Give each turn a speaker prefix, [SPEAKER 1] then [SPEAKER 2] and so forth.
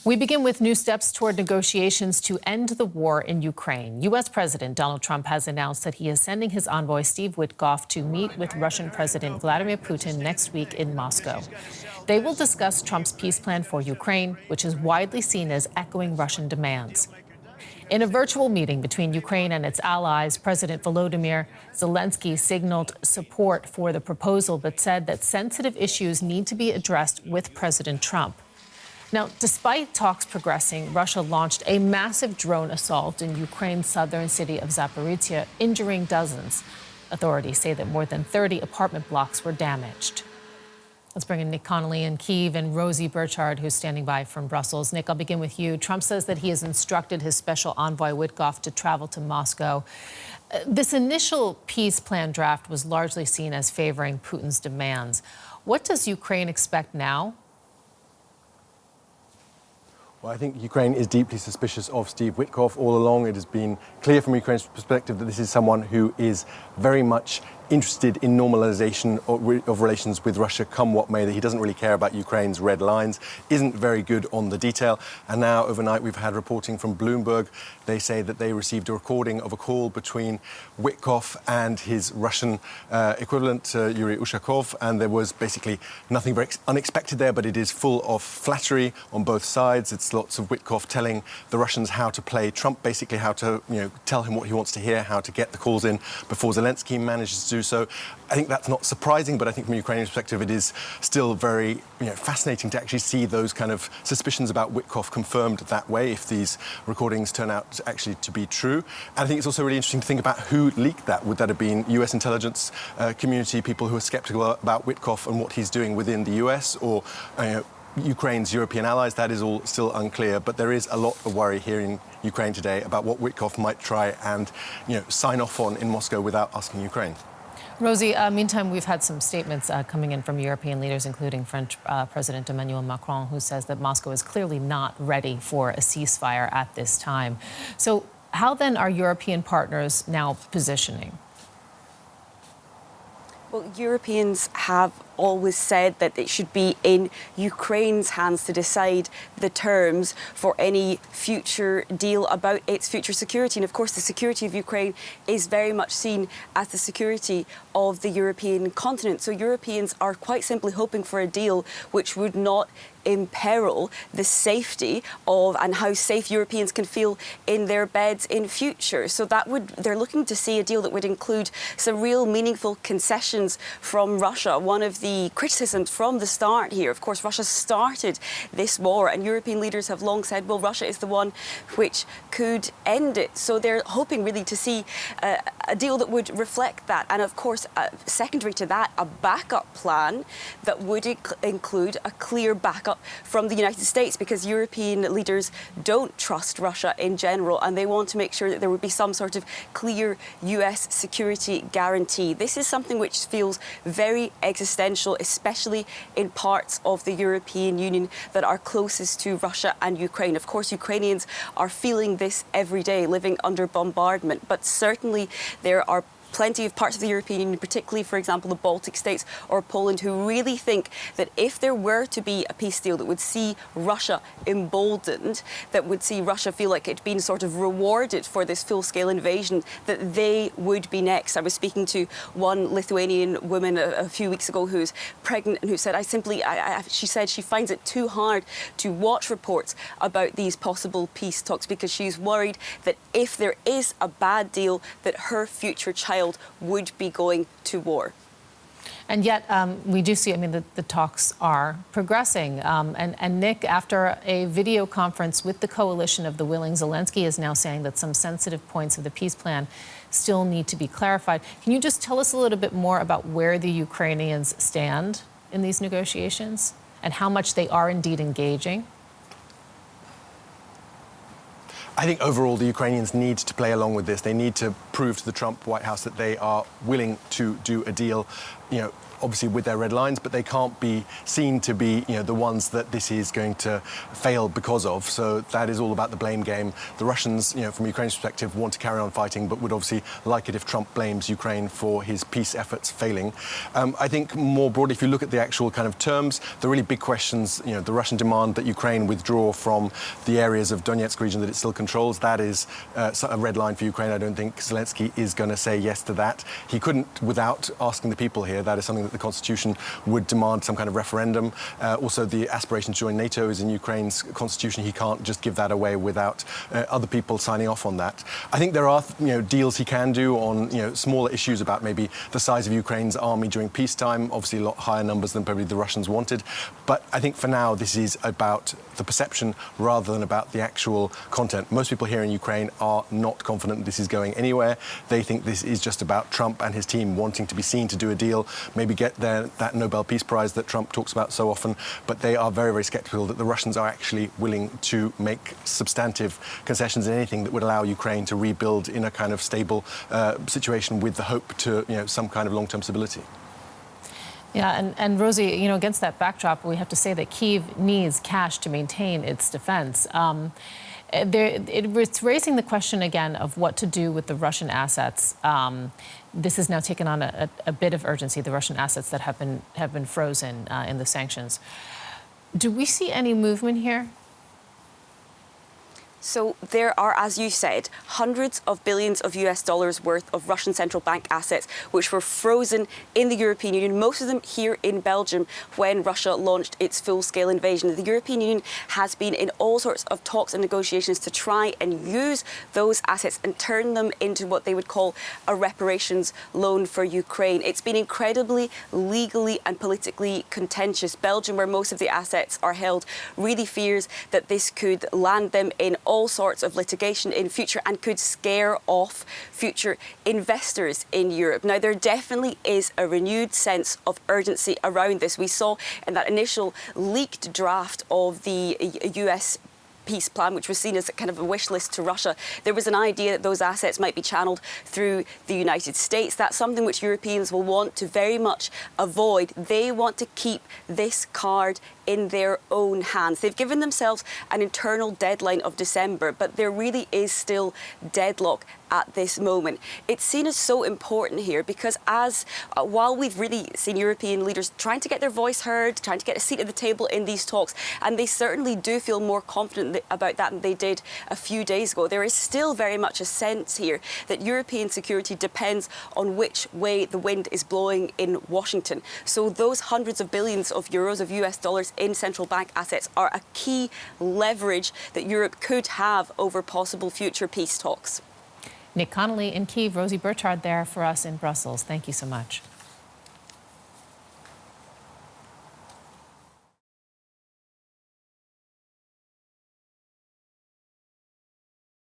[SPEAKER 1] We begin with new steps toward negotiations to end the war in Ukraine. U.S. President Donald Trump has announced that he is sending his envoy, Steve Witkoff, to meet with Russian President Vladimir Putin next week in Moscow. They will discuss Trump's peace plan for Ukraine, which is widely seen as echoing Russian demands. In a virtual meeting between Ukraine and its allies, President Volodymyr Zelensky signaled support for the proposal, but said that sensitive issues need to be addressed with President Trump. Now, despite talks progressing, Russia launched a massive drone assault in Ukraine's southern city of Zaporizhzhia, injuring dozens. Authorities say that more than 30 apartment blocks were damaged. Let's bring in Nick Connolly in Kyiv and Rosie Burchard, who's standing by from Brussels. Nick, I'll begin with you. Trump says that he has instructed his special envoy, Witkoff, to travel to Moscow. This initial peace plan draft was largely seen as favoring Putin's demands. What does Ukraine expect now?
[SPEAKER 2] Well, I think Ukraine is deeply suspicious of Steve Witkoff. All along, it has been clear from Ukraine's perspective that this is someone who is very much interested in normalization of relations with Russia, come what may, that he doesn't really care about Ukraine's red lines, isn't very good on the detail. And now, overnight, we've had reporting from Bloomberg. They say that they received a recording of a call between Witkoff and his Russian equivalent, Yuri Ushakov, and there was basically nothing very unexpected there, but it is full of flattery on both sides. It's lots of Witkoff telling the Russians how to play Trump, basically how to, tell him what he wants to hear, how to get the calls in before Zelensky manages to do so. I think that's not surprising, but I think from a Ukrainian perspective, it is still very fascinating to actually see those kind of suspicions about Witkoff confirmed that way, if these recordings turn out actually to be true. And I think it's also really interesting to think about who leaked that. Would that have been US intelligence community, people who are skeptical about Witkoff and what he's doing within the US, or Ukraine's European allies? That is all still unclear, but there is a lot of worry here in Ukraine today about what Witkoff might try and sign off on in Moscow without asking Ukraine.
[SPEAKER 1] Rosie, meantime, we've had some statements coming in from European leaders, including French President Emmanuel Macron, who says that Moscow is clearly not ready for a ceasefire at this time. So how then are European partners now positioning?
[SPEAKER 3] Well, Europeans have always said that it should be in Ukraine's hands to decide the terms for any future deal about its future security. And of course, the security of Ukraine is very much seen as the security of the European continent. So Europeans are quite simply hoping for a deal which would not imperil the safety of and how safe Europeans can feel in their beds in future. So they're looking to see a deal that would include some real meaningful concessions from Russia. One of the criticisms from the start here, of course, Russia started this war, and European leaders have long said, well, Russia is the one which could end it. So they're hoping really to see a deal that would reflect that. And of course, secondary to that, a backup plan that would include a clear backup from the United States, because European leaders don't trust Russia in general, and they want to make sure that there would be some sort of clear US security guarantee. This is something which feels very existential, especially in parts of the European Union that are closest to Russia and Ukraine. Of course, Ukrainians are feeling this every day, living under bombardment, but certainly there are plenty of parts of the European Union, particularly, for example, the Baltic states or Poland, who really think that if there were to be a peace deal that would see Russia emboldened, that would see Russia feel like it'd been sort of rewarded for this full-scale invasion, that they would be next. I was speaking to one Lithuanian woman a few weeks ago who's pregnant and who said, she said she finds it too hard to watch reports about these possible peace talks because she's worried that if there is a bad deal, that her future child would be going to war.
[SPEAKER 1] And yet we do see, the talks are progressing. And Nick, after a video conference with the coalition of the willing, Zelensky is now saying that some sensitive points of the peace plan still need to be clarified. Can you just tell us a little bit more about where the Ukrainians stand in these negotiations and how much they are indeed engaging?
[SPEAKER 2] I think overall the Ukrainians need to play along with this. They need to prove to the Trump White House that they are willing to do a deal. obviously with their red lines, but they can't be seen to be, the ones that this is going to fail because of. So that is all about the blame game. The Russians, from Ukraine's perspective, want to carry on fighting, but would obviously like it if Trump blames Ukraine for his peace efforts failing. I think more broadly, if you look at the actual kind of terms, the really big questions, the Russian demand that Ukraine withdraw from the areas of Donetsk region that it still controls, that is a red line for Ukraine. I don't think Zelensky is going to say yes to that. He couldn't without asking the people here. That is something that the Constitution would demand some kind of referendum. Also, the aspiration to join NATO is in Ukraine's Constitution. He can't just give that away without other people signing off on that. I think there are, deals he can do on, smaller issues about maybe the size of Ukraine's army during peacetime. Obviously, a lot higher numbers than probably the Russians wanted. But I think for now, this is about the perception rather than about the actual content. Most people here in Ukraine are not confident this is going anywhere. They think this is just about Trump and his team wanting to be seen to do a deal, maybe get that Nobel Peace Prize that Trump talks about so often. But they are very, very skeptical that the Russians are actually willing to make substantive concessions in anything that would allow Ukraine to rebuild in a kind of stable situation with the hope to, some kind of long-term stability.
[SPEAKER 1] Yeah, and Rosie, against that backdrop, we have to say that Kyiv needs cash to maintain its defense. It's raising the question again of what to do with the Russian assets. This has now taken on a bit of urgency, the Russian assets that have been frozen in the sanctions. Do we see any movement here?
[SPEAKER 3] So there are, as you said, hundreds of billions of US dollars worth of Russian central bank assets which were frozen in the European Union, most of them here in Belgium when Russia launched its full-scale invasion. The European Union has been in all sorts of talks and negotiations to try and use those assets and turn them into what they would call a reparations loan for Ukraine. It's been incredibly legally and politically contentious. Belgium, where most of the assets are held, really fears that this could land them in all sorts of litigation in future and could scare off future investors in Europe. Now, there definitely is a renewed sense of urgency around this. We saw in that initial leaked draft of the US peace plan, which was seen as a kind of a wish list to Russia, there was an idea that those assets might be channeled through the United States. That's something which Europeans will want to very much avoid. They want to keep this card in their own hands. They've given themselves an internal deadline of December, but there really is still deadlock at this moment. It's seen as so important here because while we've really seen European leaders trying to get their voice heard, trying to get a seat at the table in these talks, and they certainly do feel more confident about that than they did a few days ago, there is still very much a sense here that European security depends on which way the wind is blowing in Washington. So those hundreds of billions of euros of US dollars in central bank assets are a key leverage that Europe could have over possible future peace talks.
[SPEAKER 1] Nick Connolly in Kyiv, Rosie Burchard there for us in Brussels. Thank you so much.